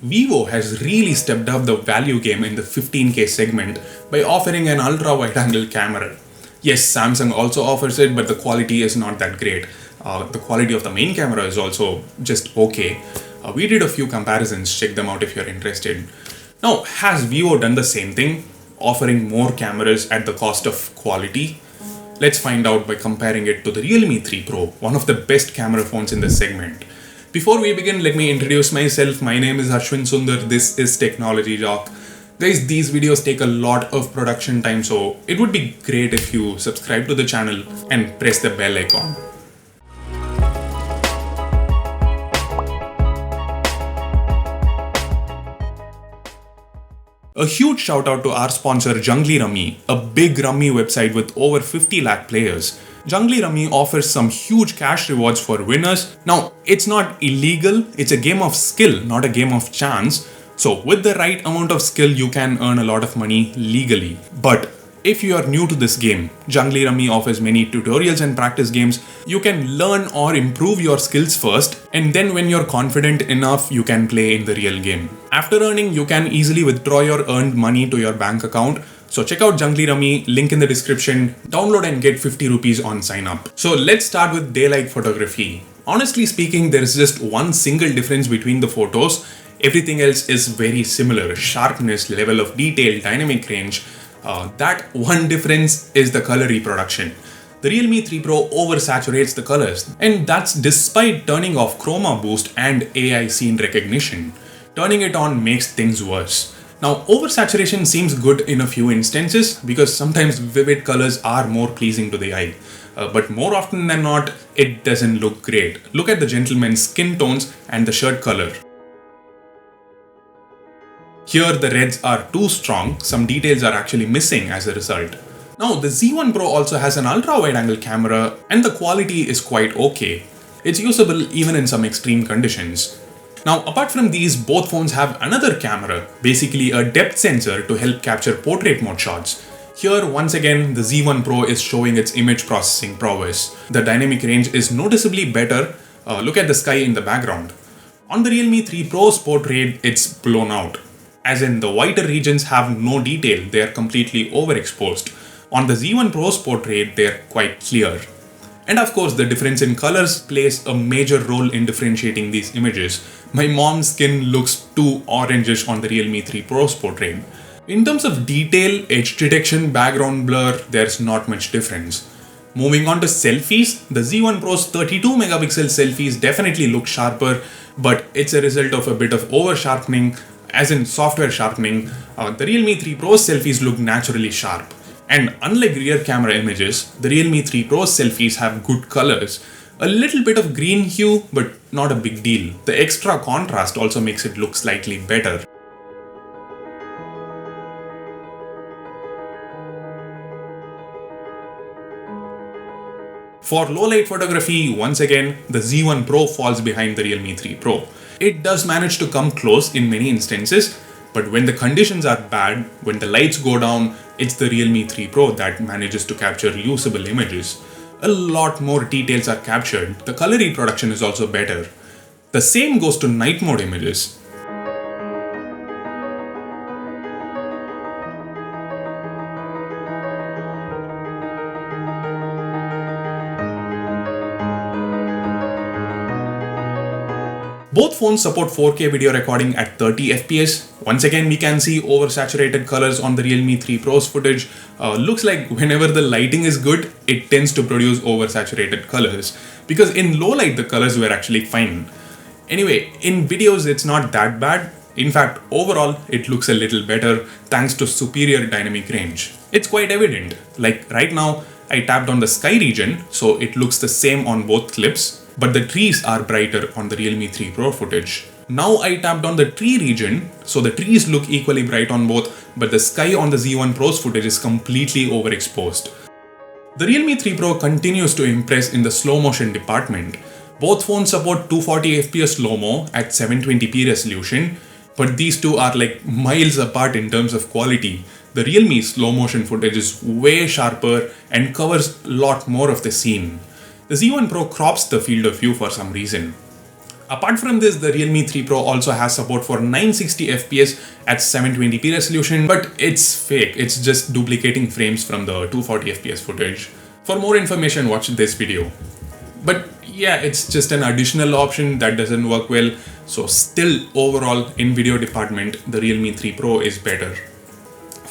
Vivo has really stepped up the value game in the 15K segment by offering an ultra wide angle camera. Yes, Samsung also offers it, but the quality is not that great. The quality of the main camera is also just okay. We did a few comparisons, check them out if you're interested. Now, has Vivo done the same thing, offering more cameras at the cost of quality? Let's find out by comparing it to the Realme 3 Pro, one of the best camera phones in this segment. Before we begin, let me introduce myself. My name is Ashwin Sundar. This is Technology Jock. Guys, these videos take a lot of production time, so it would be great if you subscribe to the channel and press the bell icon. A huge shout out to our sponsor Jungly Rummy, a big rummy website with over 50 lakh players. Jungly Rummy offers some huge cash rewards for winners. Now, it's not illegal, it's a game of skill, not a game of chance. So with the right amount of skill, you can earn a lot of money legally. But if you are new to this game, Jungly Rummy offers many tutorials and practice games. You can learn or improve your skills first, and then when you're confident enough, you can play in the real game. After earning, you can easily withdraw your earned money to your bank account. So check out Jungly Rummy, link in the description, download and get 50 rupees on sign up. So let's start with daylight photography. Honestly speaking, there is just one single difference between the photos. Everything else is very similar: sharpness, level of detail, dynamic range. That one difference is the color reproduction. The Realme 3 Pro oversaturates the colors, and that's despite turning off chroma boost and AI scene recognition. Turning it on makes things worse. Now, oversaturation seems good in a few instances because sometimes vivid colors are more pleasing to the eye. But more often than not, it doesn't look great. Look at the gentleman's skin tones and the shirt color. Here the reds are too strong, some details are actually missing as a result. Now, the Z1 Pro also has an ultra wide angle camera and the quality is quite okay. It's usable even in some extreme conditions. Now, apart from these, both phones have another camera, basically a depth sensor to help capture portrait mode shots. Here, once again, the Z1 Pro is showing its image processing prowess. The dynamic range is noticeably better. Look at the sky in the background. On the Realme 3 Pro's portrait, it's blown out. As in, the whiter regions have no detail, they are completely overexposed. On the Z1 Pro's portrait, they are quite clear. And of course, the difference in colors plays a major role in differentiating these images. My mom's skin looks too orangish on the Realme 3 Pro's portrait. In terms of detail, edge detection, background blur, there's not much difference. Moving on to selfies, the Z1 Pro's 32 megapixel selfies definitely look sharper, but it's a result of a bit of over sharpening, as in software sharpening. The Realme 3 Pro's selfies look naturally sharp. And unlike rear camera images, the Realme 3 Pro's selfies have good colors. A little bit of green hue, but not a big deal. The extra contrast also makes it look slightly better. For low light photography, once again, the Z1 Pro falls behind the Realme 3 Pro. It does manage to come close in many instances, but when the conditions are bad, when the lights go down, it's the Realme 3 Pro that manages to capture usable images. A lot more details are captured. The color reproduction is also better. The same goes to night mode images. Both phones support 4K video recording at 30 FPS. Once again, we can see oversaturated colors on the Realme 3 Pro's footage. Looks like whenever the lighting is good, it tends to produce oversaturated colors. Because in low light, the colors were actually fine. Anyway, in videos, it's not that bad. In fact, overall, it looks a little better thanks to superior dynamic range. It's quite evident. Like right now, I tapped on the sky region, so it looks the same on both clips. But the trees are brighter on the Realme 3 Pro footage. Now I tapped on the tree region, so the trees look equally bright on both, but the sky on the Z1 Pro's footage is completely overexposed. The Realme 3 Pro continues to impress in the slow motion department. Both phones support 240 FPS slow-mo at 720p resolution, but these two are like miles apart in terms of quality. The Realme's slow motion footage is way sharper and covers a lot more of the scene. The Z1 Pro crops the field of view for some reason. Apart from this, the Realme 3 Pro also has support for 960 FPS at 720p resolution, but it's fake. It's just duplicating frames from the 240 FPS footage. For more information, watch this video. But yeah, it's just an additional option that doesn't work well. So still, overall, in video department, the Realme 3 Pro is better.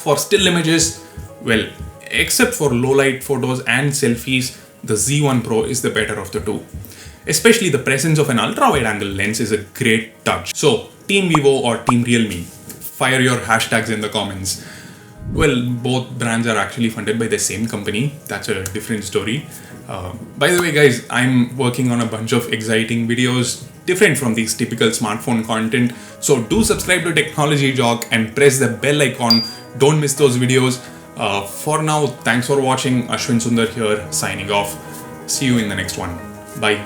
For still images, well, except for low light photos and selfies, the Z1 Pro is the better of the two. Especially the presence of an ultra-wide angle lens is a great touch. So, Team Vivo or Team Realme, fire your hashtags in the comments. Well, both brands are actually funded by the same company. That's a different story. By the way, guys, I'm working on a bunch of exciting videos different from these typical smartphone content. So do subscribe to Technology Jock and press the bell icon. Don't miss those videos. For now, thanks for watching. Ashwin Sundar here, signing off. See you in the next one. Bye.